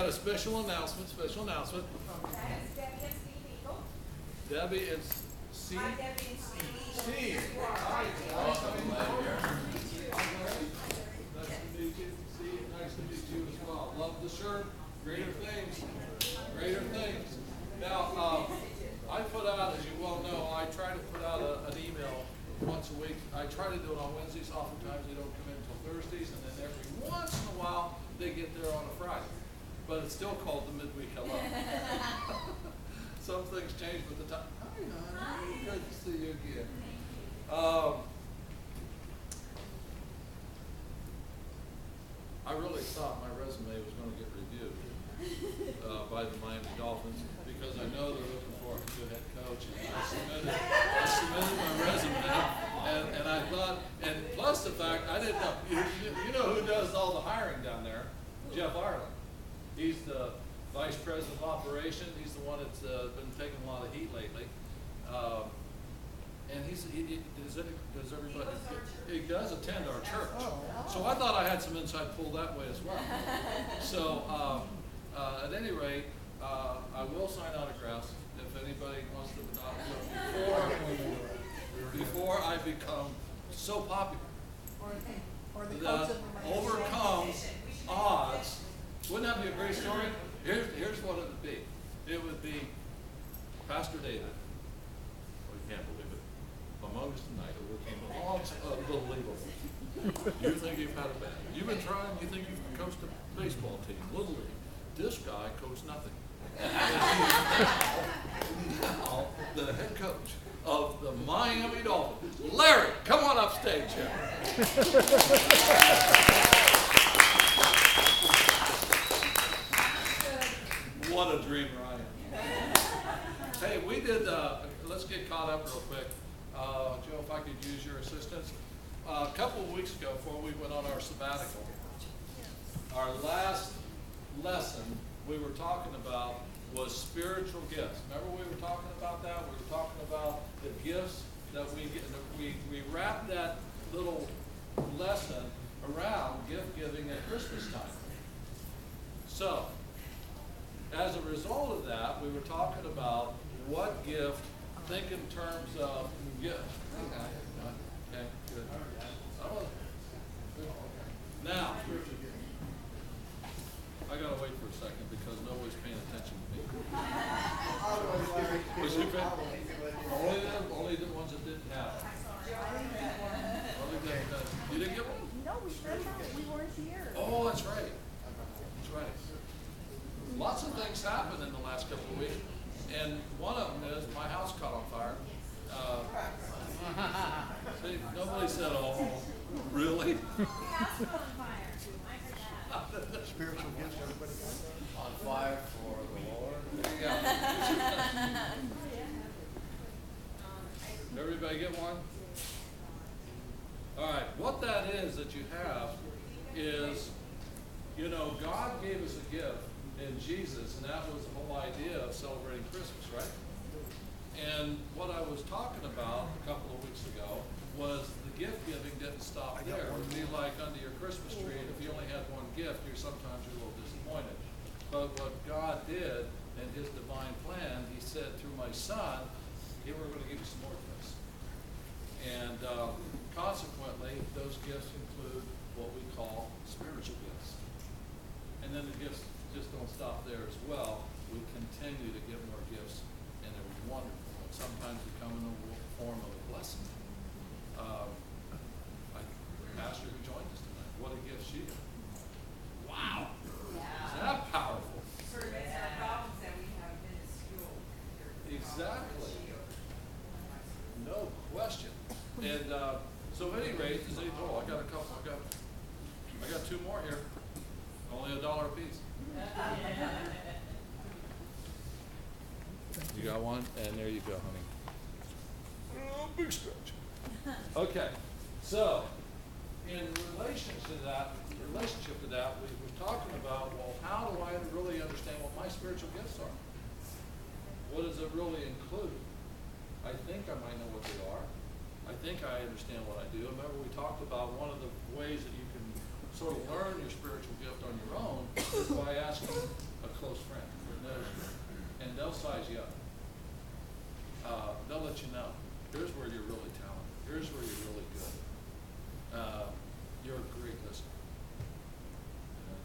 got a special announcement. Debbie and Steve. Hi, Debbie and Steve. Steve. Hi. Nice to meet you. Steve, nice to meet you as well. Love the shirt. Greater things. Greater things. Now, I put out, as you well know, I try to put out an email once a week. I try to do it on Wednesdays. Oftentimes they don't come in until Thursdays, and then every once in a while they get there on a Friday. But it's still called the midweek hello. Some things change with the time. Hi, honey. Good to see you again. I really thought my resume was going to get reviewed by the Miami Dolphins because I know they're looking for a good head coach. And I submitted my resume, and I thought, and plus the fact I didn't know. You know who does all the hiring down there? Jeff Ireland. He's the vice president of operations. He's the one that's been taking a lot of heat lately. And does everybody, he does attend our church. So I thought I had some inside pull that way as well. So at any rate, I will sign autographs if anybody wants to before I become so popular that overcomes odds. Wouldn't that be a great story? Here's what it would be. It would be Pastor David. Well, you can't believe it. Among us tonight, it became odds unbelievable. You think you've had a bad. You've been trying. You think you've coached a baseball team, Little League. This guy coached nothing. Now the head coach of the Miami Dolphins, Larry, come on up stage here. What a dreamer I am. Hey, we did, let's get caught up real quick. Joe, if I could use your assistance. A couple of weeks ago, before we went on our sabbatical, our last lesson we were talking about was spiritual gifts. Remember we were talking about that? We were talking about the gifts that we get. We wrapped that little lesson around gift giving at Christmas time. So, as a result of that, we were talking about what gift, think in terms of gift. Okay, good. Now, I gotta wait for a second because nobody's paying attention to me. Was your only the ones that didn't have it. You didn't get one? No, we weren't here. Oh, that's right. That's right. Lots of things happened in the last couple of weeks, and one of them is my house caught on fire. See, nobody said, "Oh, really?" Spiritual gifts, everybody On fire for the Lord. Yeah. Everybody get one? All right, what that is that you have is, you know, God gave us a gift in Jesus, and that was the whole idea of celebrating Christmas, right? And what I was talking about a couple of weeks ago was the gift giving didn't stop there. It would be like under your Christmas tree, and if you only had one gift, sometimes you're a little disappointed. But what God did in his divine plan, he said through my son, "Here, we're going to give you some more gifts." And consequently, those gifts include what we call spiritual gifts. And then the gifts just don't stop there as well. We continue to give more gifts, and they're wonderful. And sometimes they come in the form of a blessing. Pastor who joined us tonight, what a gift she got. Wow. Yeah. Is that powerful? Sort of makes our problems that we have in the school. Exactly. No question. And so at any rate, I got a couple. I got two more here. Only $1 a piece. You got one? And there you go, honey. Oh, big stretch. Okay. So, in relationship to that, we were talking about, well, how do I really understand what my spiritual gifts are? What does it really include? I think I might know what they are. I think I understand what I do. Remember, we talked about one of the ways that you can sort of learn your spiritual gift on your own is by asking close friend that knows you, and they'll size you up. They'll let you know, here's where you're really talented, here's where you're really good. You're a great listener.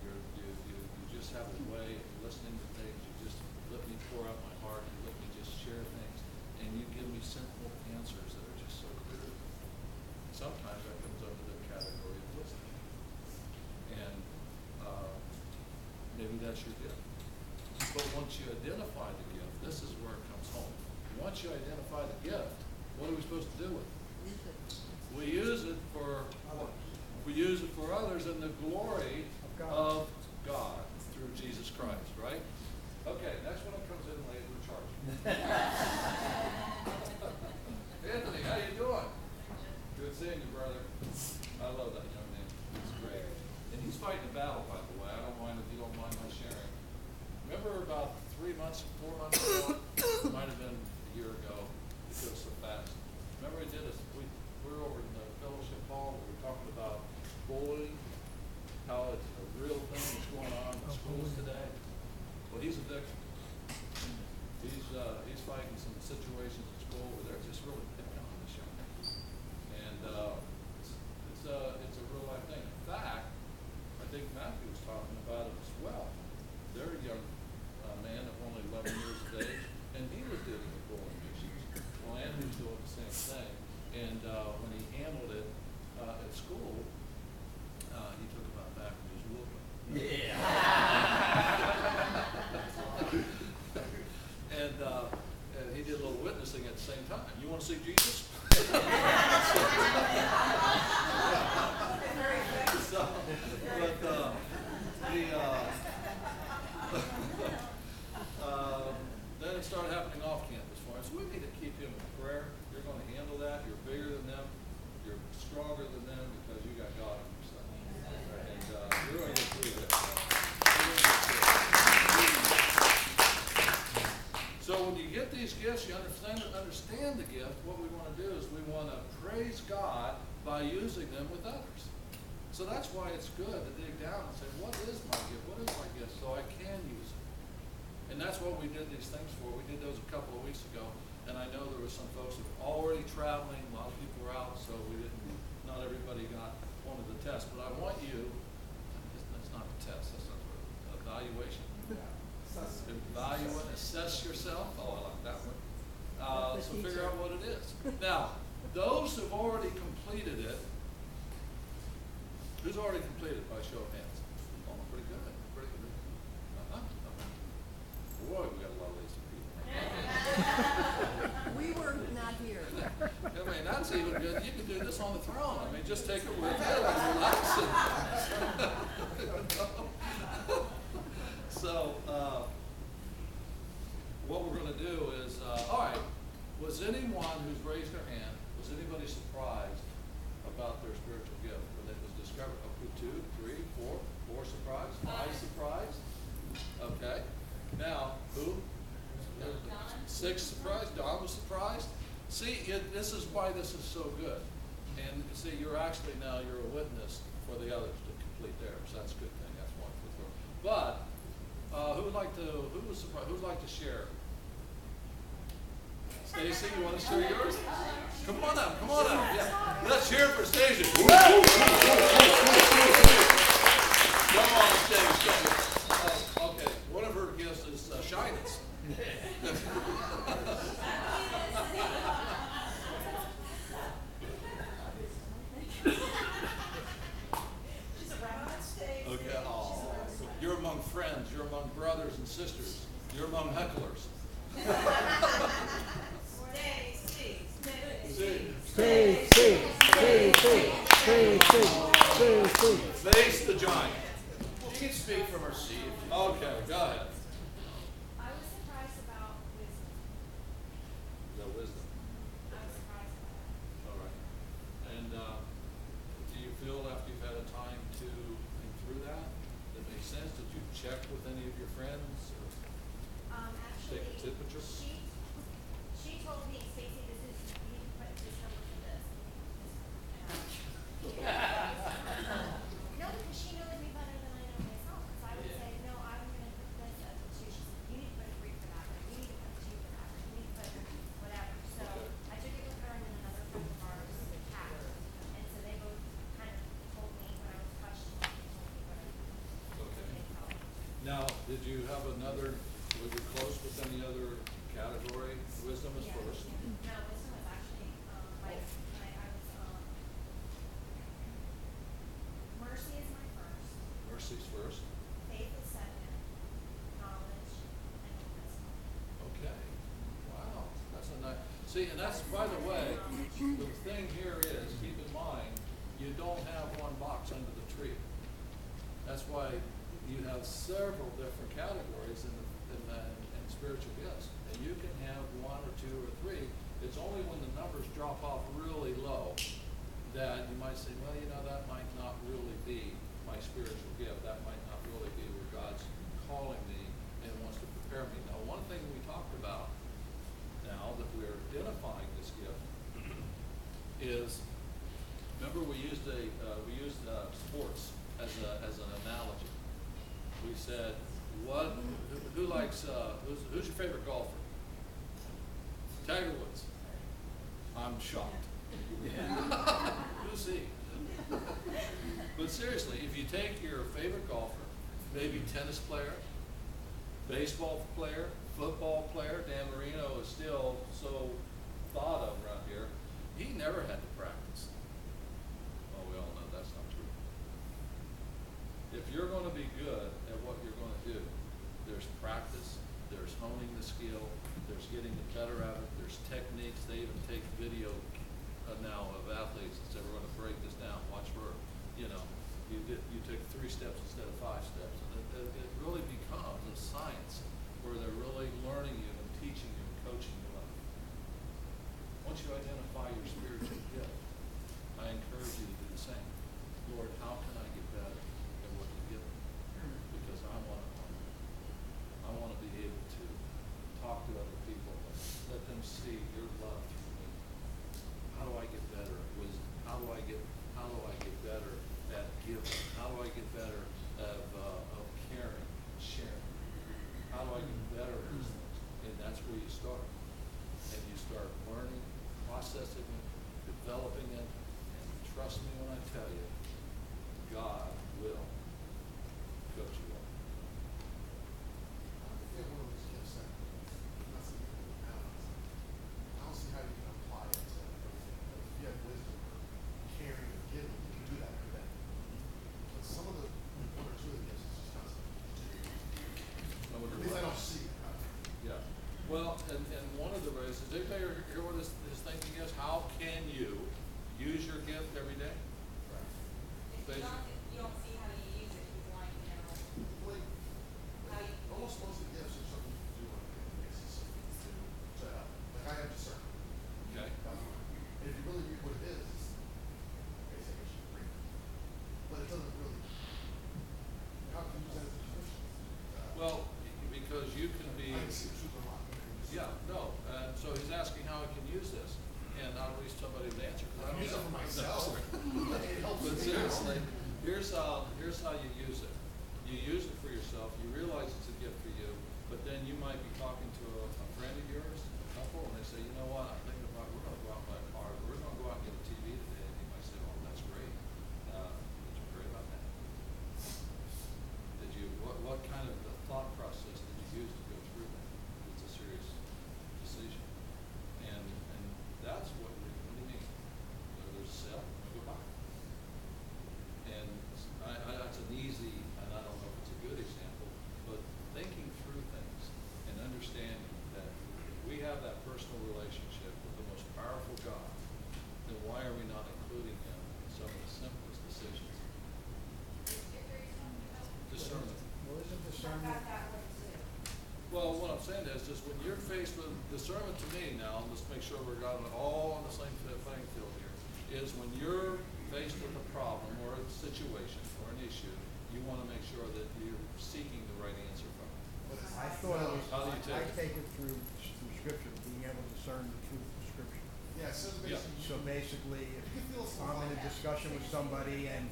You just have a way of listening to things. You just let me pour out my heart, you let me just share things, and you give me simple answers that are just so clear. Sometimes that comes under the category of listening. And maybe that's your gift. But once you identify the gift, this is where it comes home. Once you identify the gift, what are we supposed to do with it? We use it for others in the glory of God through Jesus Christ, right? Okay, next one that comes in late, we're charging. Anthony, how you doing? Good seeing you, brother. I love that young man. He's great. And he's fighting a battle, by the way. I don't mind if you don't mind my sharing. Remember about 4 months ago, it might have been a year ago, it goes so fast. Remember we were over in the fellowship hall, we were talking about bullying, how it's a real thing that's going on in schools today. Well, he's a victim. He's fighting some situations at school where they're just really picking on this young man. And it's a real life thing. In fact, I think Matthew was talking about it as well. They're a young man of only 11 years of age, and he was dealing with bullying issues. Well, Andrew's doing the same thing. And when he handled it at school, he took him out back and just whooped him. Yeah. And he did a little witnessing at the same time. You want to see Jesus? Then it started happening off campus for him. So we need to keep him in prayer. You're going to handle that. You're bigger than them. You're stronger than them because you got God on your side. And you're going to get through this. So when you get these gifts, you understand the gift. What we want to do is we want to praise God by using them with others. So that's why it's good to dig down and say, what is my gift? What is my gift? So I can use it. And that's what we did these things for. We did those a couple of weeks ago. And I know there were some folks that were already traveling. A lot of people were out, so not everybody got one of the tests. But I want you, that's not a test, that's not an evaluation. Evaluate, assess yourself. Oh, I like that one. So figure out what it is. Now, those who've already completed it, who's already completed by show of hands? Oh, pretty good. Pretty good. Boy, we got a lot of lazy people. We were not here. I mean, that's even good. You can do this on the throne. I mean, just take it with you and relax it. So, what we're going to do is, all right, was anyone who's raised their hand, was anybody surprised about their spiritual gift when it was discovered? Okay, 2, 3, 4 surprised, 5 surprised. Okay. Now, who? 6 surprised. Don was surprised. See, this is why this is so good. And see, you're a witness for the others to complete theirs. That's a good thing. That's wonderful. But who would like to share? Stacy, you want to share yours? Come on up. Yeah. Let's hear it for Stacy. Come on, Stacy. Okay, one of her gifts is shyness. Okay. Oh, you're among friends. You're among brothers and sisters. You're among hecklers. Face the giant. She can speak from her seat. Okay, go ahead. I was surprised about wisdom. The wisdom. I was surprised about that. All right. And do you feel after you've had a time to think through that, that makes sense? Did you check with any of your friends? Or Actually, take a temperature? she told me, Stacy, you need to put this number for this. No, because she knows me better than I know myself. So I would say, no, I'm going to put this as Did you have another, was you close with any other category? Wisdom is Yeah, first. yeah. No, wisdom was actually, I was, mercy is my first, Mercy's first. faith is second, knowledge, and then wisdom. Okay. Wow, that's a nice, see, and that's, by the way, the thing here is, keep in mind, you don't have one box under the tree. That's why you have several different categories in spiritual gifts. And you can have one or two or three. It's only when the numbers drop off really low that you might say, well, you know, that might not really be my spiritual gift. That might not really be where God's calling me and wants to prepare me. Now, one thing we talked about now that we're identifying this gift is, remember we used sports as an analogy. We said, who likes, who's your favorite golfer? Tiger Woods. I'm shocked. Who's he? But seriously, if you take your favorite golfer, maybe tennis player, baseball player, football player, Dan Marino is still so thought of around here, he never had to practice. Well, we all know that's not true. If you're going to be good at what you're going to do, there's practice, there's honing the skill, there's getting better at it, there's techniques. They even take video now of athletes and say, we're going to break this down, watch for, you took 3 steps instead of 5 steps. And it really becomes a science where they're really learning you and teaching you and coaching you up. Once you identify your spiritual gift, I encourage you to do the same. Lord, how can I get better at what you've given me? Because I want to be able to talk to other people, let them see your love through me. How do I get better at wisdom? How do I get better at giving? How do I get better of caring, sharing? How do I get better at these things? And that's where you start. And you start learning, processing it, developing it, and trust me when I tell you, God will coach you up. If one of those gifts that, not something you can balance, I don't see how you can apply it to everything. But if you have wisdom or caring or giving, you can do that for them. But some of the, one or two of the gifts is just not something you can do. At least I don't see it. Yeah. Well, and one of the ways, does anybody hear what his thinking is? How can you use your gift every day? If you don't see how you use it, you want to know Like, how you. almost most of the gifts are something you do on a daily basis to help. Like I have discernment. Okay. And if you really read what it is, it's basic, I should read. But it doesn't really, how can you use that as a Christian? Well, because you can be, I can see the truth in a lot. yeah, no. So he's asking how I can use this, and I'll read somebody to answer. 'Cause I don't Use it know. for myself. It helps But me seriously, out. here's how you use it. You use it for yourself. You realize it's a gift for you, but then you might be talking to a friend of yours, a couple, and they say, you know what, I'm thinking about, we're going to go out and buy a car. We're going to go out and get a TV today. And you might say, oh, that's great. Did you pray about that? What kind of thought process did you use to go through that? It's a serious decision. And that's what do you mean? There's a sale, we go buy it. And that's an easy, and I don't know if it's a good example, but thinking through things and understanding that if we have that personal relationship with the most powerful God, then why are we not including him in some of the simplest decisions? Discernment. Well, isn't I discernment, got that one too. Well, what I'm saying is, just when you're faced with discernment to me now, let's make sure we're got it all on the same playing field here, is when you're faced with a problem or a situation or an issue, you want to make sure that you're seeking the right answer from it. But it's I thought it was, How do you take I it? take it through scripture, being able to discern the truth of scripture. Yeah, so Yeah. basically. So basically, if You can feel some I'm in a vibe. discussion with somebody and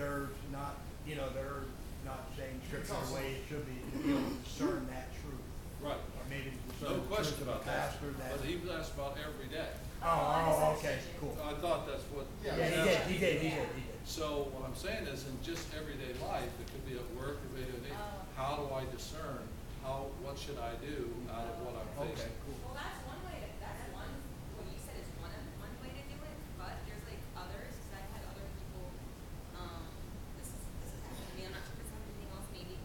they're not, they're not saying scripture the way it should be, to be able to discern that truth. Right. Or maybe No discern the question truth of a about that. pastor that. But he was asked about every day. Oh, okay, cool. I thought that's what. Yeah, Yeah, he did. So what I'm saying is, in just everyday life, it could be at work, it could be at any, how do I discern discern what should I do out of what I'm Okay, facing. cool. Well, that's one way what you said is one way to do it, but there's like others, because I've had other people, this has happened to me, I'm not sure if it's happened to anything else maybe.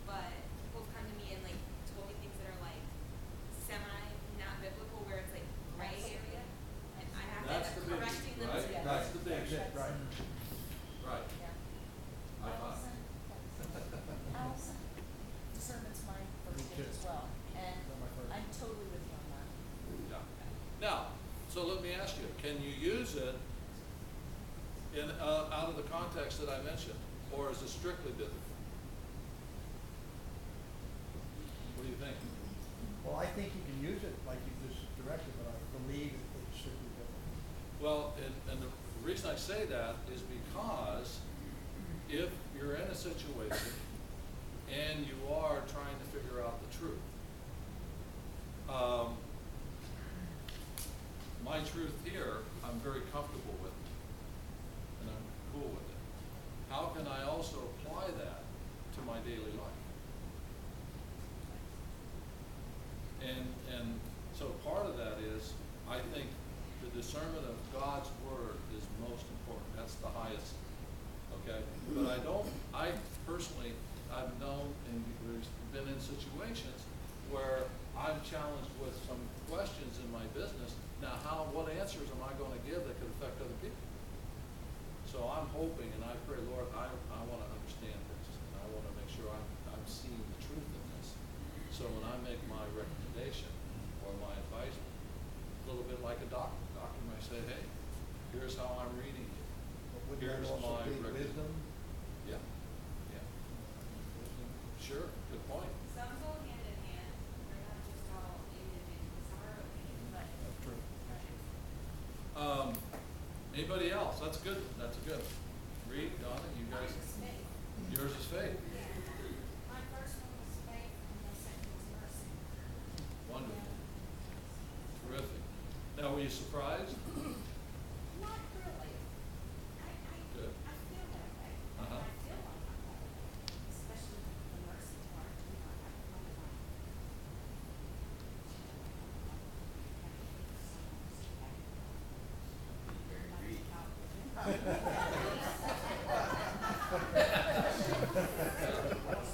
But people have come to me and like told me things that are like not biblical, where it's like gray area, and I have to That's end the up big, correcting them. right? to- That's the big, That's it, right. right. Yeah. I thought. Allison, discernment's my first Me gift too. as well, and Not my first. I'm totally with you on that. Yeah. Now, so let me ask you, can you use it in, out of the context that I mentioned, or is it strictly biblical? What do you think? Well, I think you can use it like you just directed, but I believe it's strictly biblical. Well, and the reason I say that is because if you're in a situation and you are trying to figure out the truth, my truth here, I'm very comfortable with it, and I'm cool with it. How can I also apply that to my daily life? And so part of that is, I think the discernment of God's word is most important. That's the highest, okay? But I personally, I've known and been in situations where I'm challenged with some questions in my business. Now, what answers am I going to give that could affect other people? So I'm hoping and I pray, Lord, I want to understand this. And I want to make sure I'm seeing the truth in this. So when I make my recommendation or my advisement, a little bit like a doctor. The doctor might say, hey, here's how I'm reading it. But would Here's that also my be recommendation. wisdom? Yeah, yeah, Wisdom. sure, good point. Some go hand in hand, they're not just all individual, some are okay, but. That's true. Anybody else? That's good, that's a good. Reed, Donna, you guys, yours is faith. My first one was faith, and the second was mercy. Wonderful. Terrific. Now, were you surprised? Not really. Good. I feel that way. Uh-huh. I feel like I'm that way, especially the mercy part, you know, I feel like.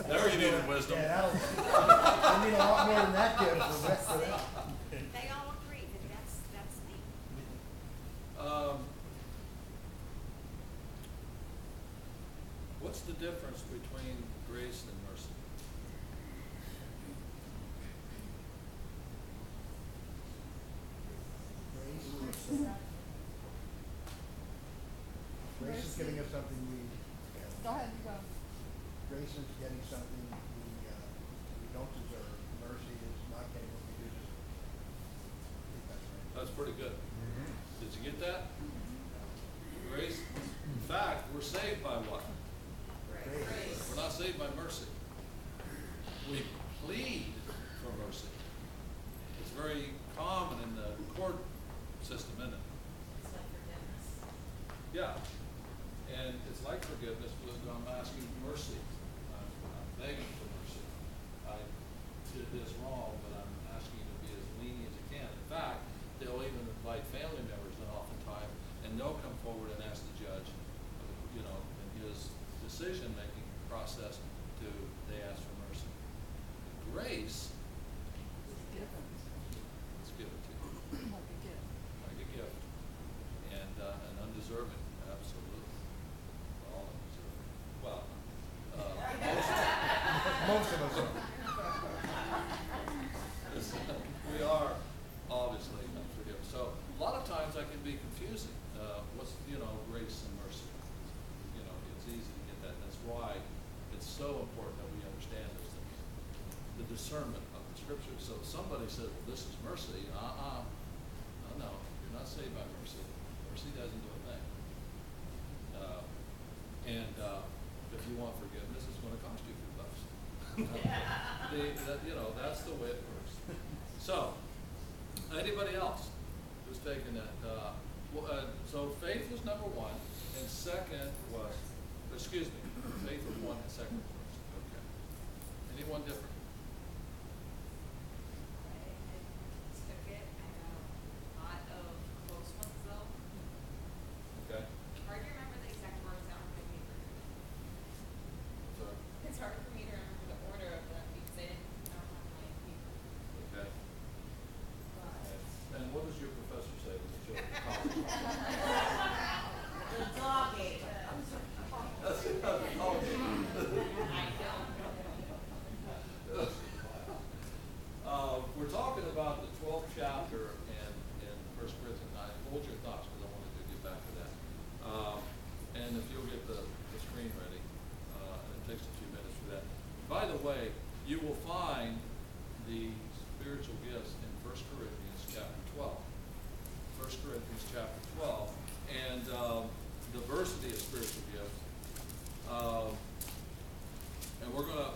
There you needed wisdom. Yeah, I need a lot more than that gift for that. For that. They all agree that that's me. What's the difference between grace and mercy? Grace is giving us something we. Go ahead, you go. Grace is getting something we don't deserve. Mercy is not getting what we do deserve. I think that's right. That's pretty good. Did you get that? Grace. In fact, we're saved by what? Grace. We're not saved by mercy. We plead for mercy. It's very common in the court system, isn't it? It's like forgiveness. Yeah. And it's like forgiveness, but I'm asking mercy. I'm begging for mercy. I did this wrong, but I'm asking you to be as lenient as you can. In fact, they'll even invite family members and oftentimes, and they'll come forward and ask the judge, you know, in his decision-making process they ask for mercy. Grace, let's give it to you. Like a gift. Like a gift. And undeserving, absolutely. We're all undeserving. Well, Most of us are. we are obviously unforgiven. So a lot of times that can be confusing. What's, grace and mercy? It's easy to get that. That's why it's so important that we understand those things. The discernment of the scripture. So if somebody says, well, this is mercy. No, you're not saved by mercy. Mercy doesn't do a thing. If you want forgiveness, it's going to cost you $2. That's the way it works. So, anybody else who's taken that? So faith was number one, and second was, faith was one, and second was mercy. Okay. Anyone different? I took it. I got a lot of close ones though. Okay. Hard to remember the exact words out on my paper. So, It's hard for me to remember the order of them because I don't have my paper. okay. But And what does your professor say when you show up to college? The dog ate it. That's it. Oh, we're talking about the 12th chapter in 1 Corinthians 9. Hold your thoughts because I wanted to get back to that. And if you'll get the screen ready, and it takes a few minutes for that. By the way, you will find the spiritual gifts in 1 Corinthians chapter 12. 1 Corinthians chapter 12. And diversity of spiritual gifts. And we're gonna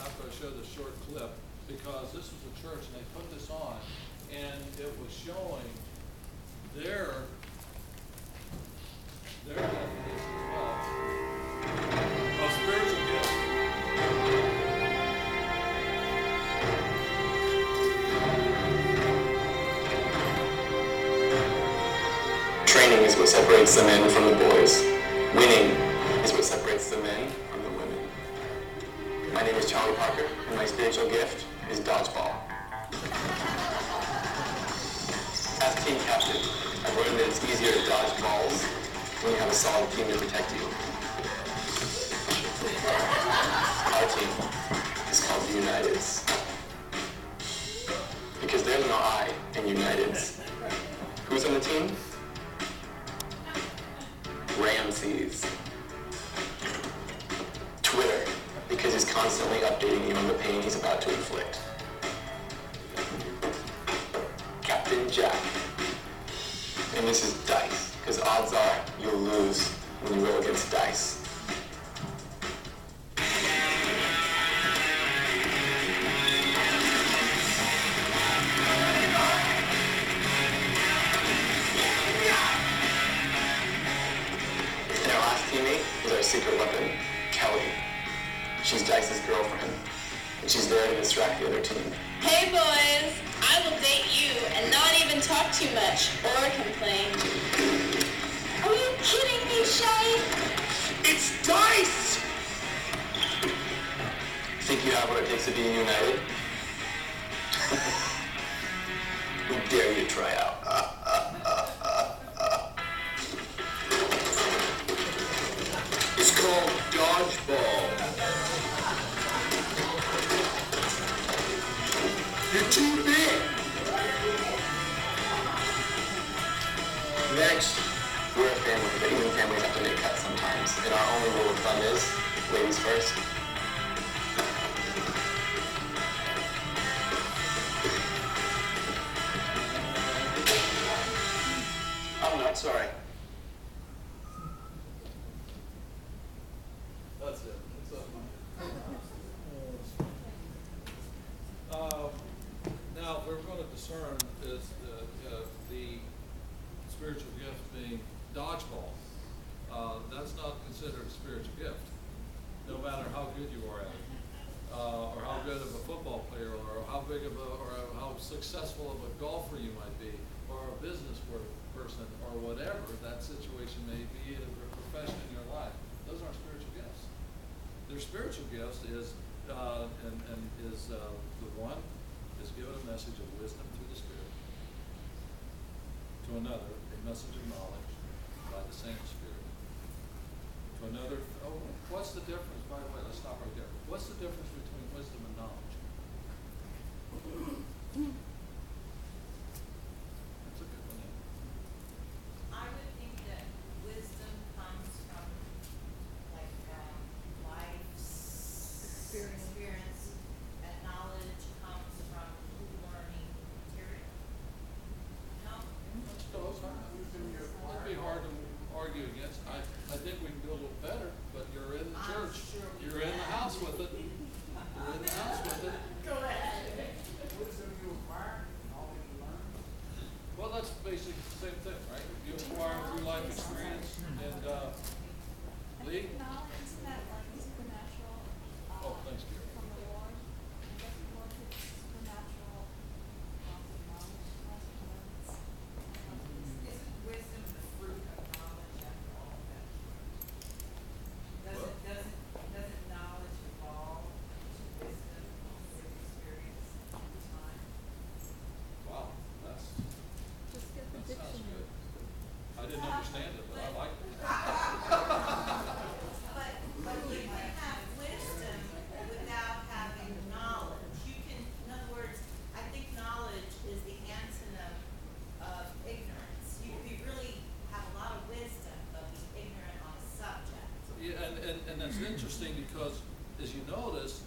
after I show this short clip, because this was a church and they put this on, and it was showing their definition as well of spiritual gifts. Training is what separates the men from the boys. Winning is what separates the men from the women. My name is Charlie Parker, and my spiritual gift is dodgeball. As team captain, I've learned that it's easier to dodge balls when you have a solid team to protect you. Our team is called the Uniteds. Because there's no I in Uniteds. Who's on the team? Ramses. Twitter, because he's constantly updating you on the pain he's about to inflict. Captain Jack. And this is dice, because odds are you'll lose when you roll against dice. And our last teammate is our secret weapon, Kelly. She's Dice's girlfriend, and she's there to distract the other team. Hey boys, I will date you and not even talk too much or complain. Are you kidding me, Shay? It's Dice! Think you have what it takes to be united? We dare you to try out. It's called dodgeball. You're too big. Next, we're a family, but even families have to make cuts sometimes. And our only rule of thumb is, ladies first. I'm not sorry. That's it. It's up. Now, if we're going to discern is the spiritual gift being dodgeball. That's not considered a spiritual gift, no matter how good you are at it, or how good of a football player, or how big of or how successful of a golfer you might be, or a business person, or whatever that situation may be in a profession in your life. Those aren't spiritual gifts. Their spiritual gifts is the one is given a message of wisdom through the Spirit. To another, a message of knowledge by the same Spirit. To another, what's the difference? By the way, let's stop right there. What's the difference between wisdom and knowledge? That's a good one. I would think that wisdom comes from like life's experience, and knowledge comes from learning material. No? It'd be hard to argue against. I think we can do a little better, but you're in the I'm church. sure we You're in the can. house with it. You're in the house with interesting because, as you notice,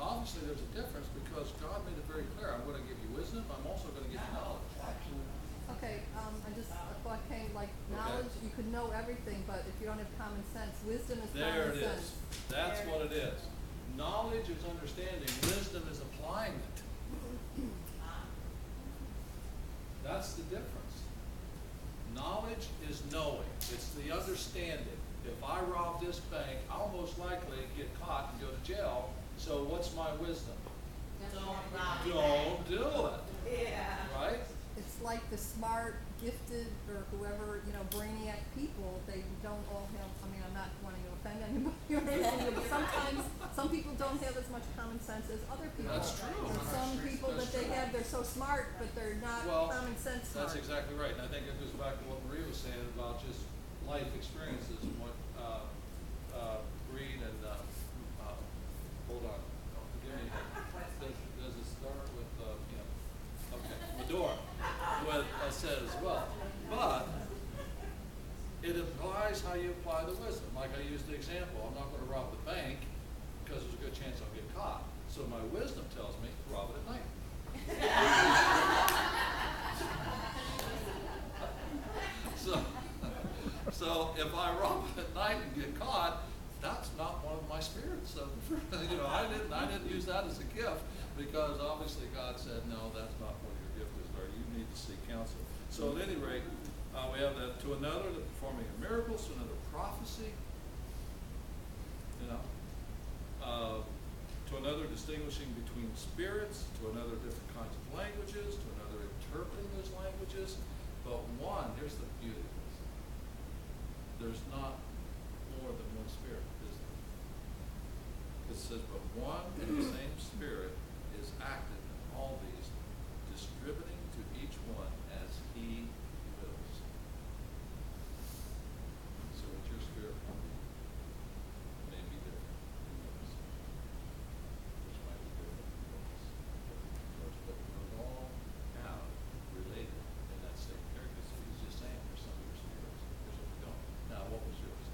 obviously there's a difference because God made it very clear, I'm gonna give you wisdom, I'm also gonna give you knowledge. Okay, a thought came, like, knowledge, you could know everything, but if you don't have common sense, wisdom is There common it sense. is. That's what it is. Knowledge is understanding, wisdom is applying it. That's the difference. Knowledge is knowing, it's the understanding. If I rob this bank, I'll most likely get caught and go to jail, so what's my wisdom? Don't do it. Yeah. Right? It's like the smart, gifted, or whoever, brainiac people, they don't all have, I mean, I'm not wanting to offend anybody or anything, but sometimes, some people don't have as much common sense as other people. That's true. And some people That's that they true. have, they're so smart, but they're not Well, common sense smart. that's exactly right, and I think it goes back to what Maria was saying about just life experiences and what, Reed and, hold on, forgive me, does it start with, okay, Medora, what I said as well. But it applies how you apply the wisdom. Like I used the example, I'm not gonna rob the bank because there's a good chance I'll get caught. So my wisdom tells me, rob it at night. So if I rob it at night and get caught, that's not one of my spirits. So, I didn't use that as a gift because obviously God said, no, that's not what your gift is, or you need to seek counsel. So at any rate, we have that to another, the performing of miracles, to another prophecy, to another distinguishing between spirits, to another different kinds of languages, to another interpreting those languages. But one, here's the beauty of this. There's not more than one spirit, is there? It says, but one and the same spirit is active in all these, distributing to each one as he wills. So what your spirit may be different than yours, which might be different than yours. But we're all now related in that same area. So he's just saying there's some of your spirits, there's what we don't. Now, what was yours?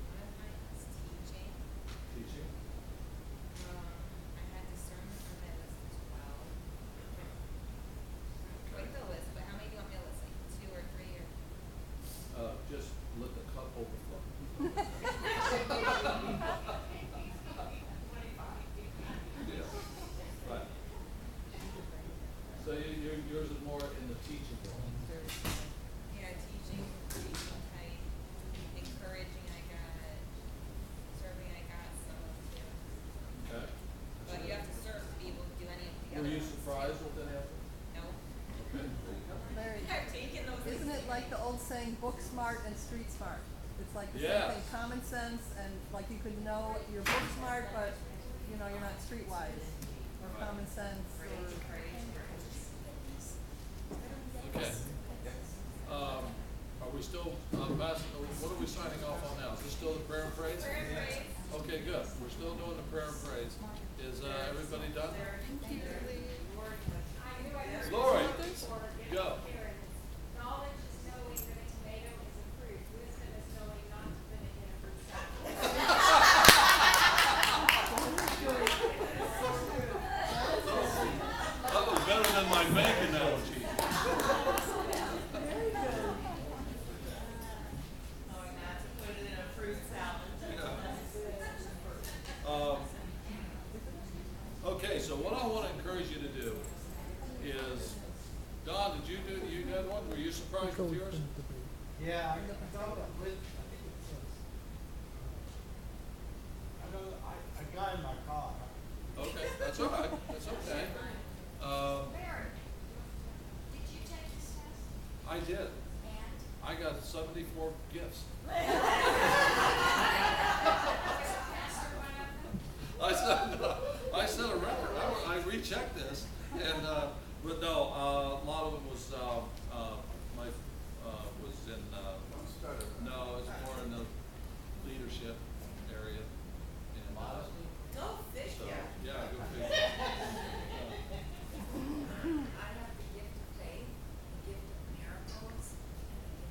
One of mine was teaching. Teaching? I had discernment on my list as well. Write the list, but how many do you want me to list? Like 2 or 3 or? Just let the cup overflow. Yeah, right. So yours is more in the teaching role. Yeah, teaching type, encouraging I got, serving I got some too. Okay. But you have to serve to be able to do any of the Were other you ones. surprised with any of it? No. Okay, there you go. Very, I've taken those. isn't it like the old saying, book smart and street smart? It's like the Yes. same thing, common sense, and like you could know you're book smart, but, you're not streetwise, or Right. common sense, or. Okay. Are we still, what are we signing off on now? Is this still the prayer and praise? Prayer and praise. Okay, good. We're still doing the prayer and praise. Is, everybody done? Lori, go. Knowledge is knowing that a tomato is a fruit. Wisdom is knowing not to put it in a fruit salad. That was better than my bank analogy. Knowing not to put it in a fruit salad. Okay, so what I want to encourage you to do is, Don, you had one? Were you surprised with yours? Yeah, I thought with, I think it says, I got in my car. Okay, that's all right. That's okay. Mary, did you take this test? I did. And? I got 74 gifts. Pastor, one of them? I said a record. I rechecked this, and but no, a lot of it was was in no, it's more in the leadership area. And, Go fish, so, yeah. yeah, go figure. I have the gift of faith, the gift of miracles, and the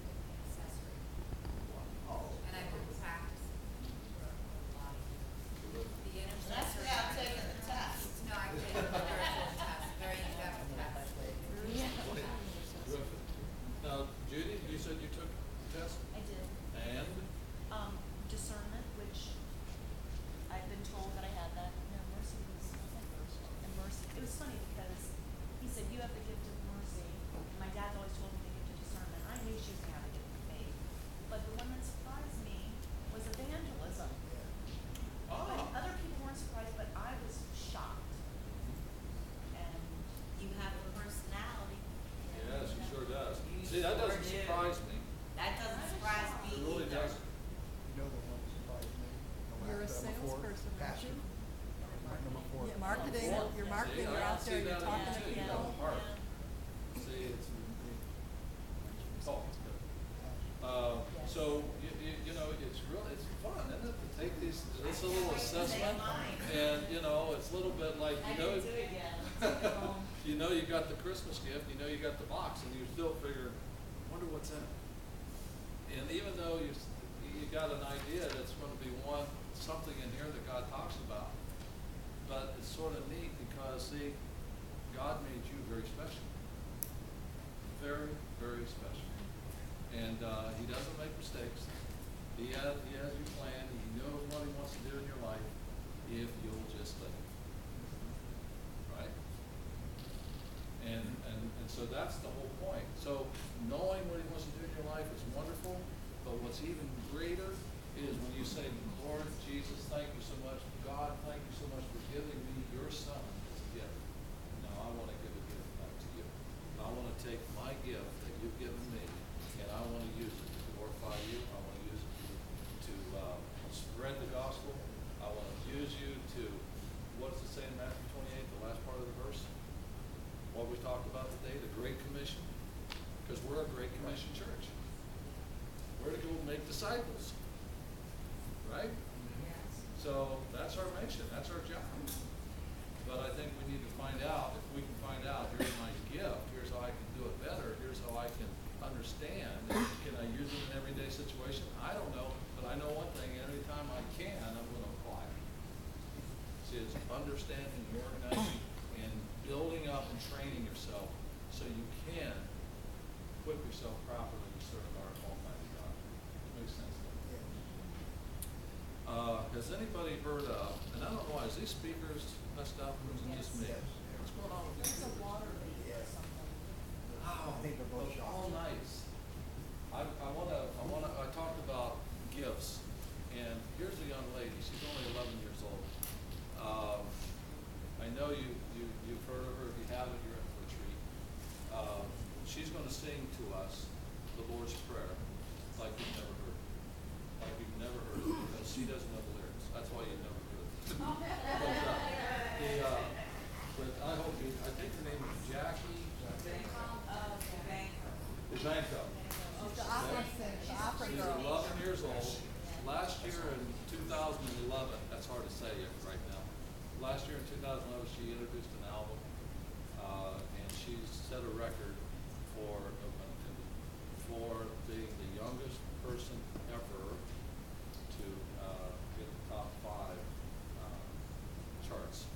pastor. Number 4. Yeah, marketing, you're marketing, See, you're I out see there, you're that in talking you to too. You got people. a heart. See, it's, oh, it's good. So, you know, it's really, it's fun, isn't it, to take these, it's a little assessment, and, you know, it's a little bit like, I you know, didn't do it yet. you know you got the Christmas gift, you know you got the box, and you still figure, wonder what's in it. And even though you got an idea that's gonna be something in here that God talks about, but it's sort of neat because, see, God made you very special. Very, very special. And he doesn't make mistakes. He has you planned. He knows what he wants to do in your life if you'll just let him. Right? And so that's the whole point. So knowing what he wants to do in your life is wonderful, but what's even greater is when you say, Lord Jesus, thank you so much. God, thank you so much for giving me your son as a gift. Now I want to give a gift back to you. I want to take my gift that you've given me, and I want to use it to glorify you. I want to use it to spread the gospel. I want to use you to, what does it say in Matthew 28, the last part of the verse? What we talked about today, the Great Commission. Because we're a Great Commission church. We're to go make disciples. Right? So that's our mission. That's our job. But I think we need to find out, if we can find out, here's my gift, here's how I can do it better, here's how I can understand. Can I use it in an everyday situation? I don't know, but I know one thing, every time I can, I'm going to apply it. See, it's understanding, organizing, and building up and training yourself so you can equip yourself properly to serve our Almighty God. Makes sense. Has anybody heard of, and I don't know, is these speakers messed up or is it just me? Yes. What's going on with these There's a speakers? water leak or Yeah. something. Wow, I think they're both those shocked. all nice. I talked about gifts, and here's a young lady, she's only 11 years old. I know you've heard of her, if you haven't, you're in for a treat. She's gonna sing to us the Lord's Prayer like you've never heard. Like you've never heard it, because she doesn't know the lyrics. That's why you've never heard it. But I hope you, I think her name is Jackie Zanko. She's the opera singer, the opera She's girl. 11 years old. Last year in 2011, that's hard to say right now. Last year in 2011, she introduced an album, and she set a record for being the youngest person ever to get the top 5 charts.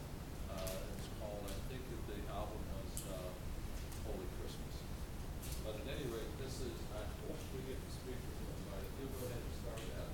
It's called, I think that the album was Holy Christmas. But at any rate, this is, I hope we get the speakers invited. You go ahead and start that.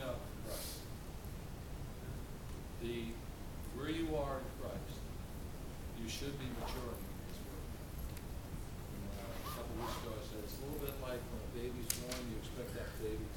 up in Christ. Where you are in Christ, you should be maturing in His Word. A couple weeks ago I said, it's a little bit like when a baby's born, you expect that baby